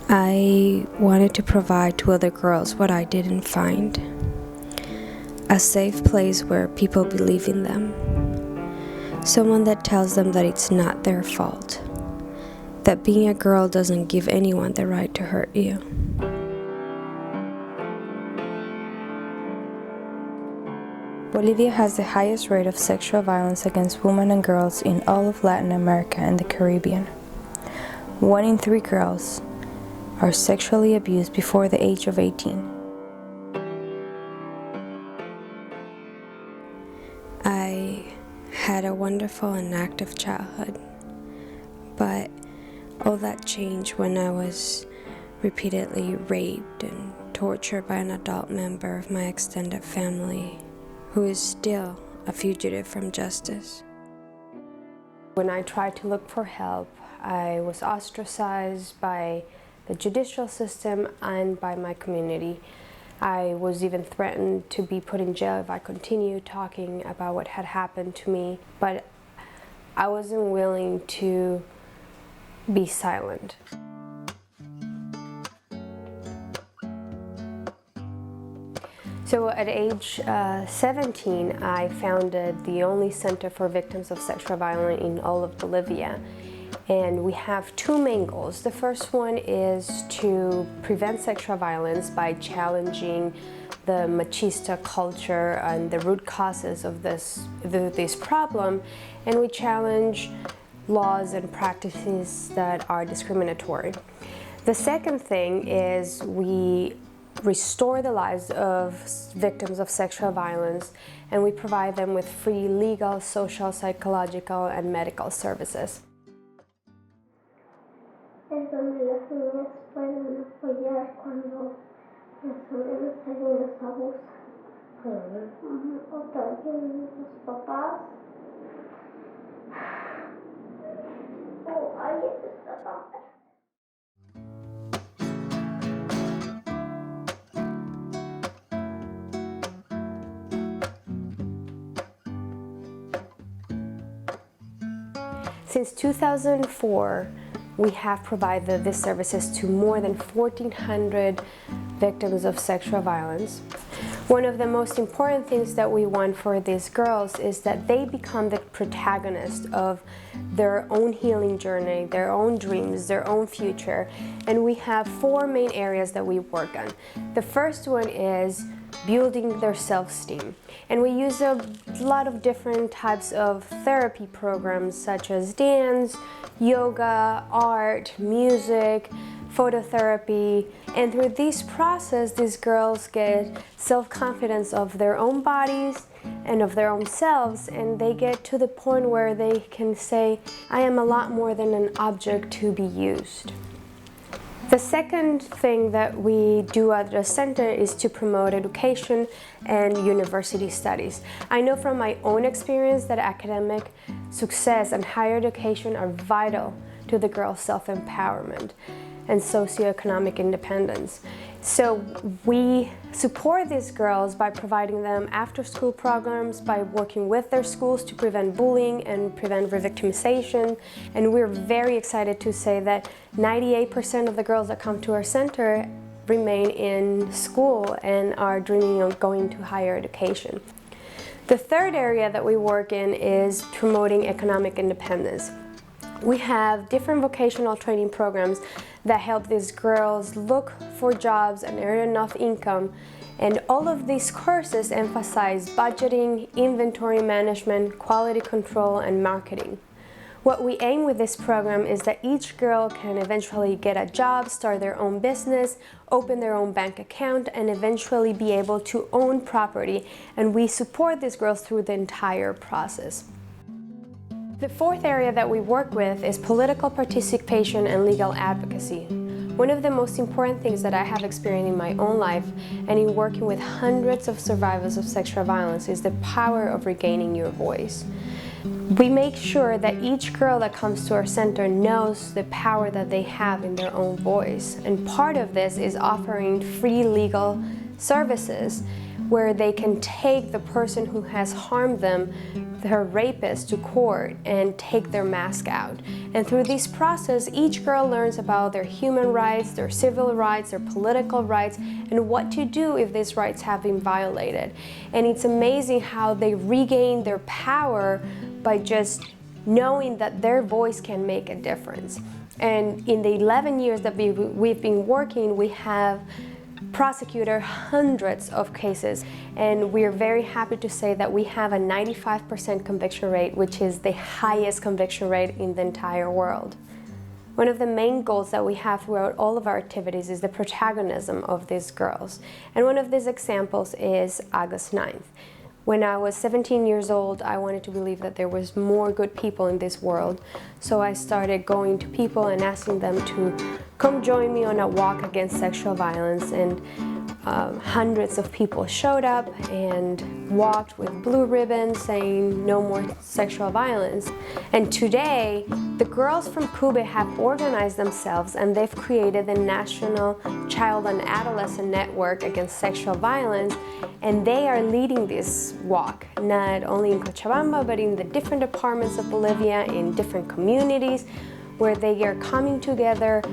I wanted to provide to other girls what I didn't find. A safe place where people believe in them. Someone that tells them that it's not their fault. That being a girl doesn't give anyone the right to hurt you. Bolivia has the highest rate of sexual violence against women and girls in all of Latin America and the Caribbean. 1 in 3 girls are sexually abused before the age of 18. I had a wonderful and active childhood, but all that changed when I was repeatedly raped and tortured by an adult member of my extended family, who is still a fugitive from justice. When I tried to look for help, I was ostracized by the judicial system and by my community. I was even threatened to be put in jail if I continued talking about what had happened to me, but I wasn't willing to be silent. So at age 17, I founded the only center for victims of sexual violence in all of Bolivia. And we have 2 main goals. The first one is to prevent sexual violence by challenging the machista culture and the root causes of this problem. And we challenge laws and practices that are discriminatory. The second thing is we restore the lives of victims of sexual violence, and we provide them with free legal, social, psychological, and medical services. Es donde las niñas pueden apoyar cuando las sobrinas alguien las abusa. O también los papás. Ahí está también. Since 2004, we have provided these services to more than 1,400 victims of sexual violence. One of the most important things that we want for these girls is that they become the protagonist of their own healing journey, their own dreams, their own future. And we have 4 main areas that we work on. The first one is building their self-esteem. And we use a lot of different types of therapy programs such as dance, yoga, art, music, phototherapy. And through this process, these girls get self-confidence of their own bodies and of their own selves, and they get to the point where they can say, I am a lot more than an object to be used. The second thing that we do at the center is to promote education and university studies. I know from my own experience that academic success and higher education are vital to the girls' self-empowerment and socioeconomic independence. So we support these girls by providing them after-school programs, by working with their schools to prevent bullying and prevent re-victimization. And we're very excited to say that 98% of the girls that come to our center remain in school and are dreaming of going to higher education. The third area that we work in is promoting economic independence. We have different vocational training programs that help these girls look for jobs and earn enough income. And all of these courses emphasize budgeting, inventory management, quality control, and marketing. What we aim with this program is that each girl can eventually get a job, start their own business, open their own bank account, and eventually be able to own property. And we support these girls through the entire process. The fourth area that we work with is political participation and legal advocacy. One of the most important things that I have experienced in my own life and in working with hundreds of survivors of sexual violence is the power of regaining your voice. We make sure that each girl that comes to our center knows the power that they have in their own voice. And part of this is offering free legal services where they can take the person who has harmed them, their rapist, to court and take their mask out. And through this process, each girl learns about their human rights, their civil rights, their political rights, and what to do if these rights have been violated. And it's amazing how they regain their power by just knowing that their voice can make a difference. And in the 11 years that we've been working, we have prosecuted hundreds of cases, and we're very happy to say that we have a 95% conviction rate, which is the highest conviction rate in the entire world. One of the main goals that we have throughout all of our activities is the protagonism of these girls. And one of these examples is August 9th. When I was 17 years old, I wanted to believe that there was more good people in this world. So I started going to people and asking them to come join me on a walk against sexual violence. And hundreds of people showed up and walked with blue ribbons saying no more sexual violence. And today, the girls from Cuba have organized themselves and they've created the National Child and Adolescent Network Against Sexual Violence, and they are leading this walk, not only in Cochabamba, but in the different departments of Bolivia, in different communities, where they are coming together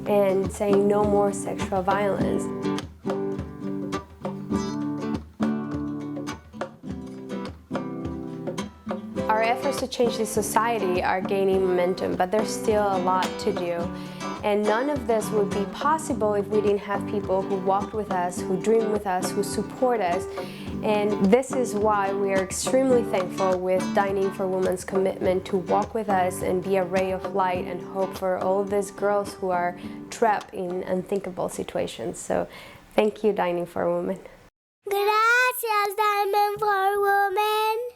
and saying no more sexual violence. Our efforts to change this society are gaining momentum, but there's still a lot to do. And none of this would be possible if we didn't have people who walked with us, who dream with us, who support us. And this is why we are extremely thankful with Dining for Women's commitment to walk with us and be a ray of light and hope for all of these girls who are trapped in unthinkable situations. So thank you, Dining for Women. Gracias, Dining for Women.